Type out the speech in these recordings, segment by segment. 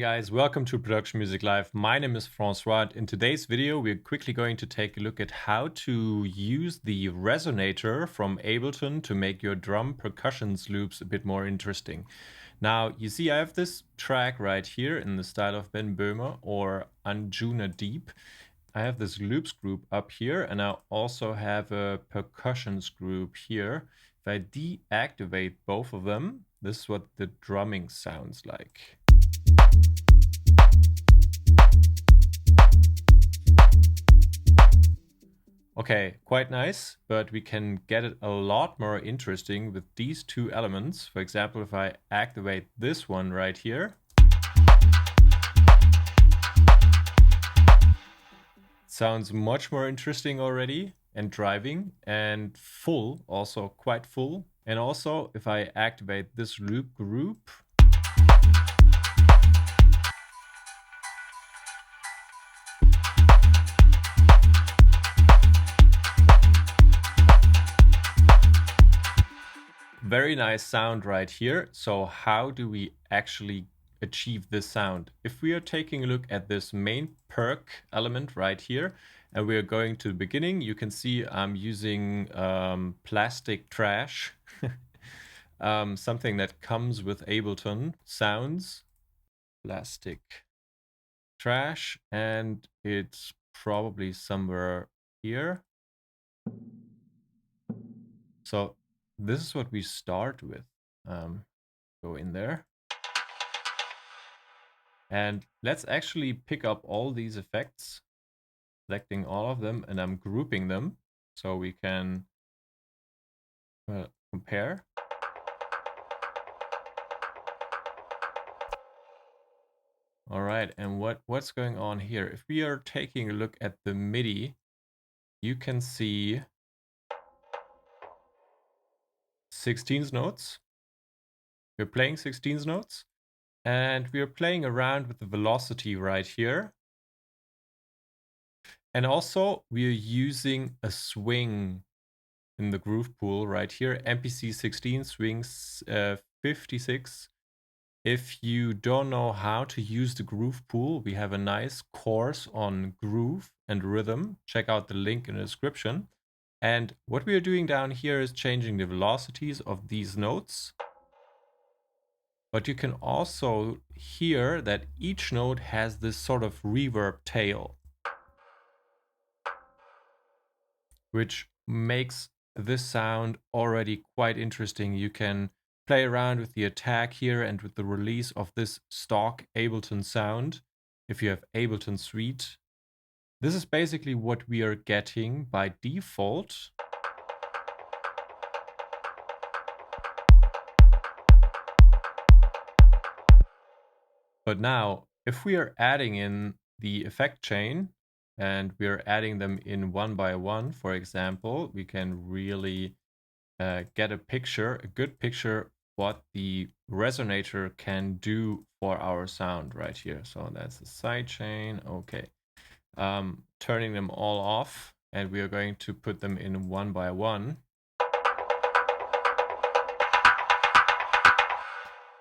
guys, welcome to Production Music Live. My name is Francois. In today's video, we're quickly going to take a look at how to use the Resonator from Ableton to make your drum percussions loops a bit more interesting. Now, you see I have this track right here in the style of Böhmer or Anjunadeep. I have this loops group up here, and I also have a percussions group here. If I deactivate both of them, this is what the drumming sounds like. Okay, quite nice, but we can get it a lot more interesting with these two elements. For example, if I activate this one right here, it sounds much more interesting already and driving and full, also quite full. And also, if I activate this loop group, very nice sound right here. So how do we actually achieve this sound? If we are taking a look at this main perk element right here, and we are going to the beginning, you can see I'm using plastic trash, something that comes with Ableton sounds, plastic trash, and it's probably somewhere here. So this is what we start with. Go in there. And let's actually pick up all these effects, selecting all of them, and I'm grouping them so we can compare. All right, and what's going on here? If we are taking a look at the MIDI, you can see 16th notes. We're playing 16th notes, and we're playing around with the velocity right here. And also, we're using a swing in the groove pool right here, MPC 16 swings 56. If you don't know how to use the groove pool, we have a nice course on groove and rhythm. Check out the link in the description. And what we are doing down here is changing the velocities of these notes. But you can also hear that each note has this sort of reverb tail, which makes this sound already quite interesting. You can play around with the attack here and with the release of this stock Ableton sound if you have Ableton Suite. This is basically what we are getting by default. But now, if we are adding in the effect chain and we're adding them in one by one, for example, we can really get a picture, a good picture, what the Resonator can do for our sound right here. So that's the side chain. Okay. Turning them all off, and we are going to put them in one by one.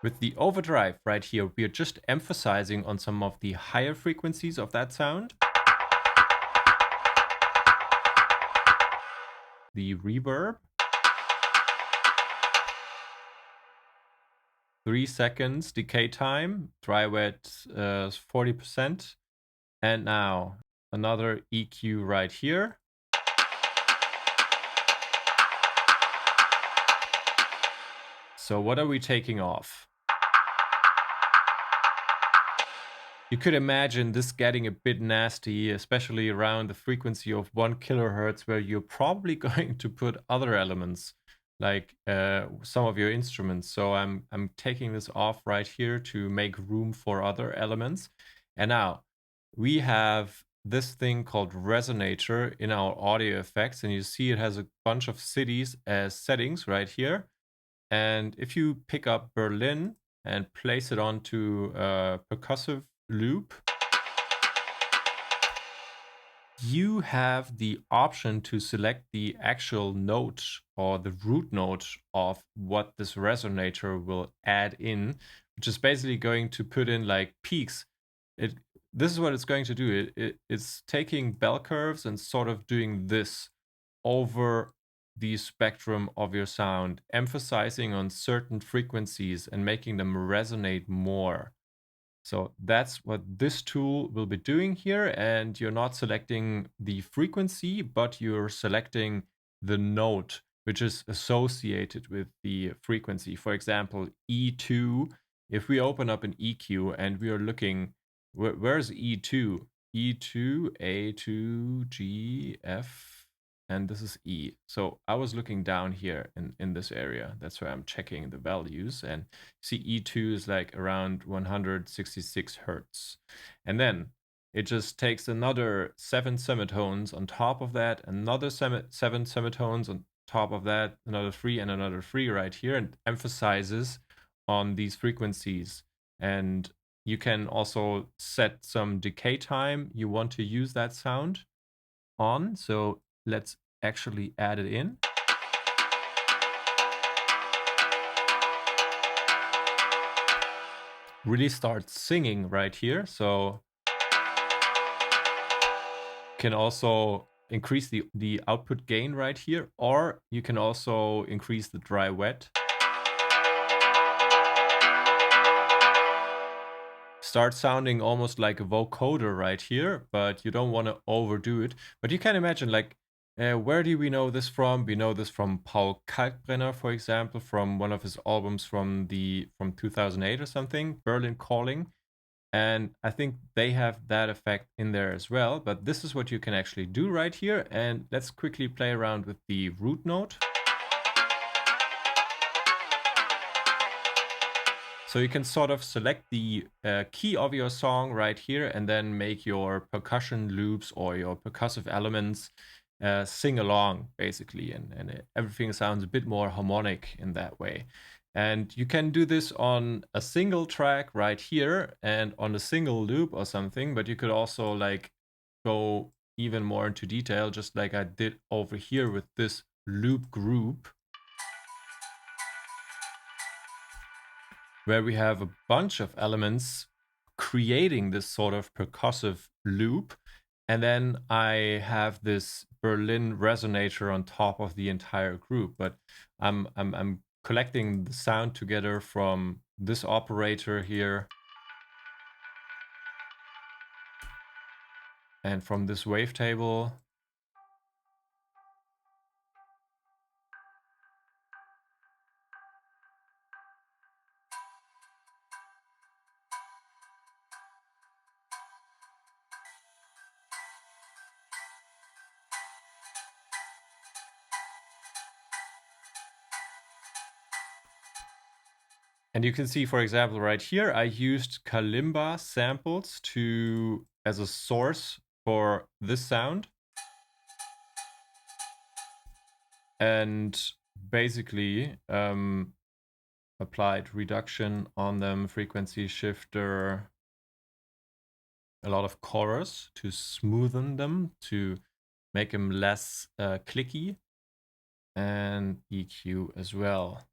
With the overdrive right here, we are just emphasizing on some of the higher frequencies of that sound. The reverb. 3 seconds decay time, dry wet 40%. And now another EQ right here. So what are we taking off? You could imagine this getting a bit nasty, especially around the frequency of 1 kilohertz, where you're probably going to put other elements like some of your instruments. So I'm taking this off right here to make room for other elements. And now we have this thing called Resonator in our audio effects, and you see it has a bunch of cities as settings right here. And if you pick up Berlin and place it onto a percussive loop, you have the option to select the actual note or the root note of what this Resonator will add in which is basically going to put in like peaks. This is what it's going to do. It's taking bell curves and sort of doing this over the spectrum of your sound, emphasizing on certain frequencies and making them resonate more. So that's what this tool will be doing here. And you're not selecting the frequency, but you're selecting the note, which is associated with the frequency. For example, E2, if we open up an EQ and we are looking, where's E2? E2, A2, G, F, and this is E. So I was looking down here in this area. That's where I'm checking the values. And see E2 is like around 166 hertz. And then it just takes another 7 semitones on top of that, another 7 semitones on top of that, another 3 and another 3 right here, and emphasizes on these frequencies. And you can also set some decay time you want to use that sound on. So let's actually add it in. Really start singing right here. So you can also increase the output gain right here, or you can also increase the dry wet. Start sounding almost like a vocoder right here, but you don't want to overdo it. But you can imagine, like, where do we know this from? We know this from Paul Kalkbrenner, for example, from one of his albums from 2008 or something, Berlin Calling. And I think they have that effect in there as well. But this is what you can actually do right here. And let's quickly play around with the root note. So you can sort of select the key of your song right here and then make your percussion loops or your percussive elements sing along, basically. And everything sounds a bit more harmonic in that way. And you can do this on a single track right here and on a single loop or something, but you could also like go even more into detail, just like I did over here with this loop group, where we have a bunch of elements creating this sort of percussive loop. And then I have this Berlin resonator on top of the entire group. But I'm collecting the sound together from this operator here and from this wavetable. And you can see, for example, right here, I used kalimba samples as a source for this sound. And basically applied reduction on them, frequency shifter, a lot of chorus to smoothen them, to make them less clicky, and EQ as well.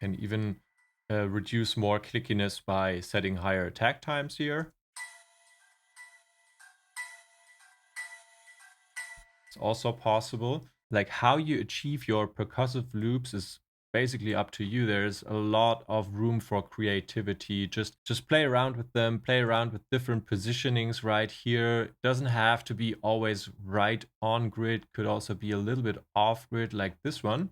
And even reduce more clickiness by setting higher attack times here. It's also possible. Like how you achieve your percussive loops is basically up to you. There's a lot of room for creativity. Just play around with them, play around with different positionings right here. It doesn't have to be always right on grid, could also be a little bit off grid like this one.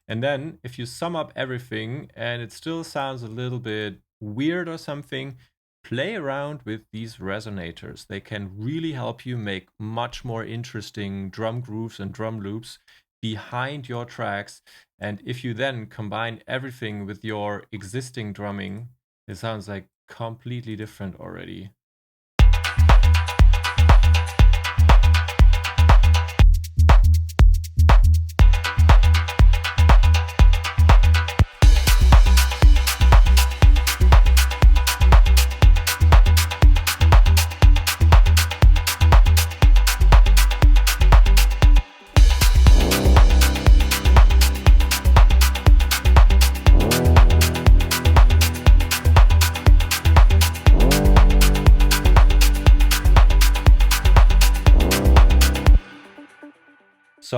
And then if you sum up everything and it still sounds a little bit weird or something, play around with these resonators. They can really help you make much more interesting drum grooves and drum loops behind your tracks. And if you then combine everything with your existing drumming, it sounds like completely different already.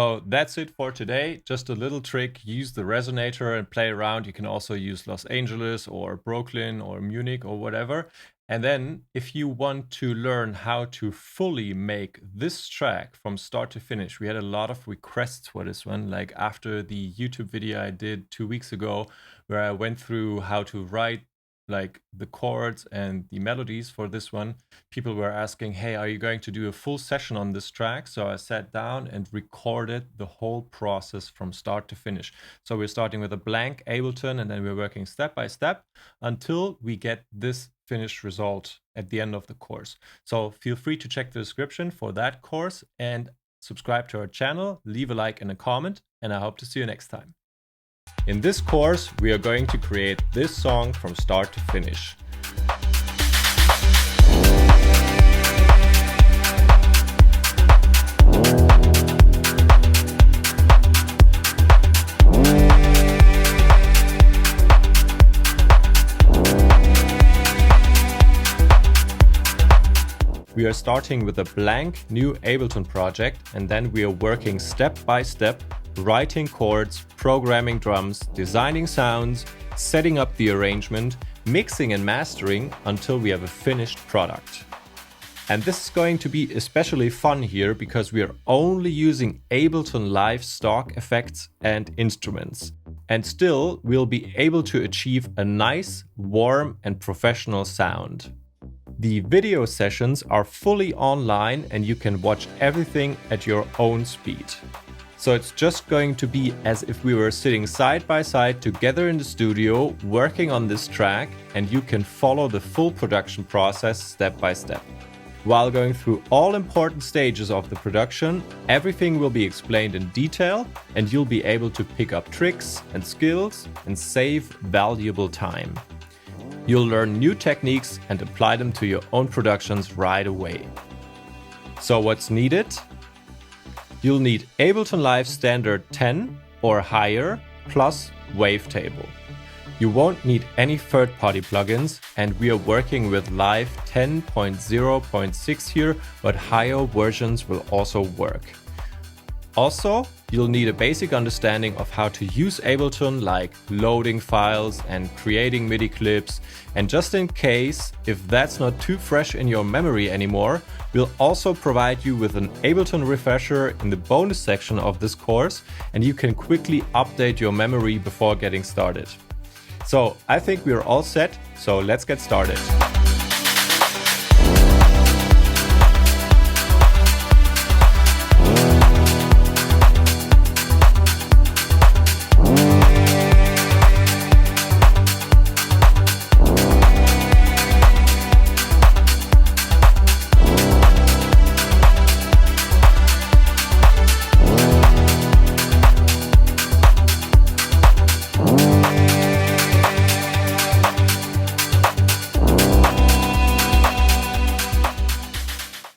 So that's it for today. Just a little trick, use the Resonator and play around. You can also use Los Angeles or Brooklyn or Munich or whatever. And then if you want to learn how to fully make this track from start to finish, we had a lot of requests for this one, like after the YouTube video I did 2 weeks ago, where I went through how to write like the chords and the melodies for this one. People were asking, hey, are you going to do a full session on this track? So I sat down and recorded the whole process from start to finish. So we're starting with a blank Ableton, and then we're working step by step until we get this finished result at the end of the course. So feel free to check the description for that course and subscribe to our channel, leave a like and a comment, and I hope to see you next time. In this course, we are going to create this song from start to finish. We are starting with a blank new Ableton project, and then we are working step by step, writing chords, programming drums, designing sounds, setting up the arrangement, mixing and mastering until we have a finished product. And this is going to be especially fun here because we are only using Ableton Live stock effects and instruments. And still, we'll be able to achieve a nice, warm and professional sound. The video sessions are fully online and you can watch everything at your own speed. So it's just going to be as if we were sitting side by side together in the studio working on this track, and you can follow the full production process step by step. While going through all important stages of the production, everything will be explained in detail and you'll be able to pick up tricks and skills and save valuable time. You'll learn new techniques and apply them to your own productions right away. So what's needed? You'll need Ableton Live Standard 10 or higher plus Wavetable. You won't need any third-party plugins, and we are working with Live 10.0.6 here, but higher versions will also work. Also, you'll need a basic understanding of how to use Ableton, like loading files and creating MIDI clips. And just in case, if that's not too fresh in your memory anymore, we'll also provide you with an Ableton refresher in the bonus section of this course, and you can quickly update your memory before getting started. So I think we're all set, so let's get started.